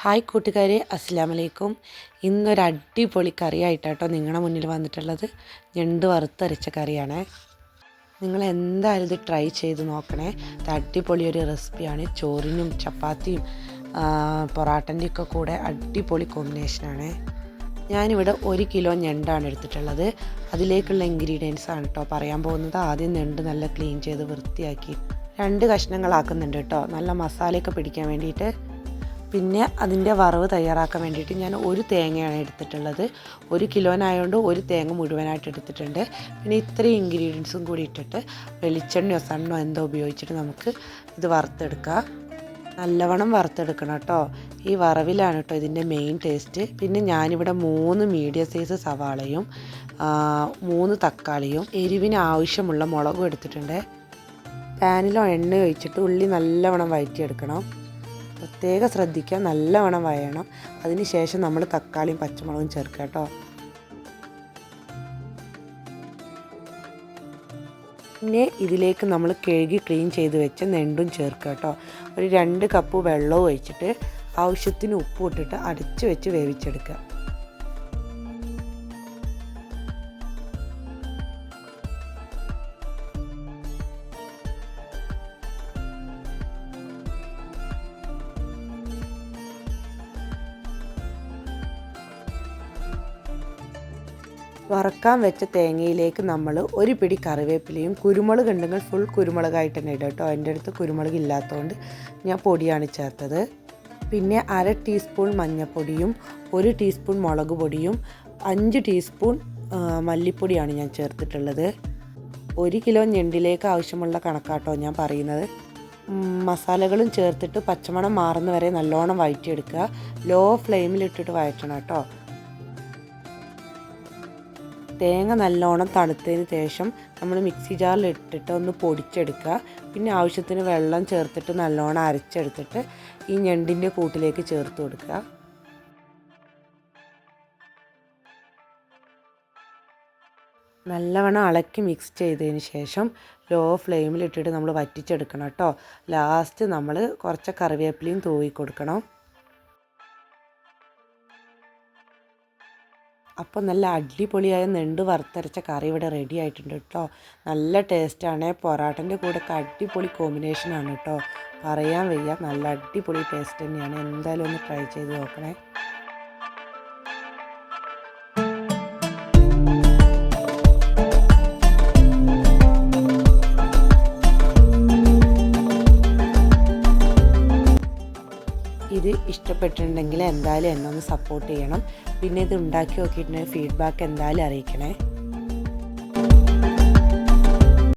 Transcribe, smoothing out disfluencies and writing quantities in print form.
Hi കൂട്ടുകാരെ, അസ്സലാമു അലൈക്കും. ഇന്നൊരു അടിപൊളി കറിയായിട്ടാട്ടോ നിങ്ങളുടെ മുന്നിൽ വന്നിട്ടുള്ളത്. ഞണ്ട് വറുത്തരച്ച കറിയാണ്. നിങ്ങൾ എന്തായാലും ഇത് ട്രൈ ചെയ്ത് നോക്കണേ. ഇത് അടിപൊളി ഒരു റെസിപ്പിയാണ്. ചോറിനും ചപ്പാത്തിയും പൊറാട്ടൻ്റെയൊക്കെ കൂടെ അടിപൊളി കോമ്പിനേഷനാണ്. ഞാനിവിടെ 1 കിലോ ഞണ്ടാണ് എടുത്തിട്ടുള്ളത്. അതിലേക്കുള്ള ഇൻഗ്രീഡിയൻസ് ആണ് കേട്ടോ പറയാൻ പോകുന്നത്. ആദ്യം ഞണ്ട് നല്ല ക്ലീൻ ചെയ്ത് വൃത്തിയാക്കി 2 കഷ്ണങ്ങളാക്കുന്നുണ്ട് കേട്ടോ, നല്ല മസാലയൊക്കെ പിടിക്കാൻ വേണ്ടിയിട്ട്. പിന്നെ അതിൻ്റെ വറവ് തയ്യാറാക്കാൻ വേണ്ടിയിട്ട് ഞാൻ 1 തേങ്ങയാണ് എടുത്തിട്ടുള്ളത്. 1 കിലോനായതുകൊണ്ട് 1 തേങ്ങ മുഴുവനായിട്ട് എടുത്തിട്ടുണ്ട്. പിന്നെ ഇത്രയും ഇൻഗ്രീഡിയൻസും കൂടി ഇട്ടിട്ട് വെളിച്ചെണ്ണയോ സണ്ണോ എന്തോ ഉപയോഗിച്ചിട്ട് നമുക്ക് ഇത് വറുത്തെടുക്കാം. നല്ലവണ്ണം വറുത്തെടുക്കണം കേട്ടോ. ഈ വറവിലാണ് കേട്ടോ ഇതിൻ്റെ മെയിൻ ടേസ്റ്റ്. പിന്നെ ഞാനിവിടെ 3 മീഡിയം സൈസ് സവാളയും 3 തക്കാളിയും എരിവിന് ആവശ്യമുള്ള മുളകും എടുത്തിട്ടുണ്ട്. പാനിലോ എണ്ണ ഒഴിച്ചിട്ട് ഉള്ളി നല്ലവണ്ണം വഴറ്റിയെടുക്കണം. പ്രത്യേകം ശ്രദ്ധിക്കുക, നല്ലവണ്ണം വഴയണം. അതിന് ശേഷം നമ്മൾ തക്കാളിയും പച്ചമുളകും ചേർക്കുക കേട്ടോ. പിന്നെ ഇതിലേക്ക് നമ്മൾ കഴുകി ക്ലീൻ ചെയ്ത് വെച്ച ഞണ്ടും ചേർക്കുക കേട്ടോ. ഒരു 2 കപ്പ് വെള്ളവും ഒഴിച്ചിട്ട് ആവശ്യത്തിന് ഉപ്പ് ഇട്ടിട്ട് അടച്ച് വെച്ച് വേവിച്ചെടുക്കുക. വറക്കാൻ വെച്ച തേങ്ങയിലേക്ക് നമ്മൾ 1 പിടി കറിവേപ്പിലയും കുരുമുളക് ഉണ്ടെങ്കിൽ ഫുൾ കുരുമുളകായിട്ട് തന്നെ ഇടുക കേട്ടോ. എൻ്റെ അടുത്ത് കുരുമുളക് ഇല്ലാത്തതുകൊണ്ട് ഞാൻ പൊടിയാണ് ചേർത്തത്. പിന്നെ 1/2 ടീസ്പൂൺ മഞ്ഞൾപ്പൊടിയും 1 ടീസ്പൂൺ മുളക് പൊടിയും 5 ടീസ്പൂൺ മല്ലിപ്പൊടിയാണ് ഞാൻ ചേർത്തിട്ടുള്ളത്. 1 കിലോ ഞണ്ടിലേക്ക് ആവശ്യമുള്ള കണക്കാട്ടോ ഞാൻ പറയുന്നത്. മസാലകളും ചേർത്തിട്ട് പച്ചമണം മാറുന്ന വരെ നല്ലോണം വഴറ്റിയെടുക്കുക. ലോ ഫ്ലെയിമിലിട്ടിട്ട് വഴറ്റണം കേട്ടോ. തേങ്ങ നല്ലോണം തണുത്തതിന് ശേഷം നമ്മൾ മിക്സി ജാറിൽ ഇട്ടിട്ട് ഒന്ന് പൊടിച്ചെടുക്കുക. പിന്നെ ആവശ്യത്തിന് വെള്ളം ചേർത്തിട്ട് നല്ലോണം അരച്ചെടുത്തിട്ട് ഈ ഞണ്ടിൻ്റെ കൂട്ടിലേക്ക് ചേർത്ത് കൊടുക്കുക. നല്ലവണ്ണം ഇളക്കി മിക്സ് ചെയ്തതിന് ശേഷം ലോ ഫ്ലെയിമിലിട്ടിട്ട് നമ്മൾ വറ്റിച്ചെടുക്കണം കേട്ടോ. ലാസ്റ്റ് നമ്മൾ കുറച്ച് കറിവേപ്പിലയും തൂവി കൊടുക്കണം. അപ്പോൾ നല്ല അടിപൊളിയായ ഞണ്ട് വറുത്തരച്ച കറി ഇവിടെ റെഡി ആയിട്ടുണ്ട് കേട്ടോ. നല്ല ടേസ്റ്റാണ്. പൊറാട്ടൻ്റെ കൂടെ അടിപൊളി കോമ്പിനേഷനാണ് കേട്ടോ. പറയാൻ വയ്യ, നല്ല അടിപൊളി ടേസ്റ്റ് തന്നെയാണ്. എന്തായാലും ഒന്ന് ട്രൈ ചെയ്ത് നോക്കണേ. ഇത് ഇഷ്ടപ്പെട്ടിട്ടുണ്ടെങ്കിൽ എന്തായാലും എന്നെ ഒന്ന് സപ്പോർട്ട് ചെയ്യണം. പിന്നെ ഇത് ഉണ്ടാക്കി നോക്കിയിട്ടുണ്ടെങ്കിൽ ഫീഡ്ബാക്ക് എന്തായാലും അറിയിക്കണേ.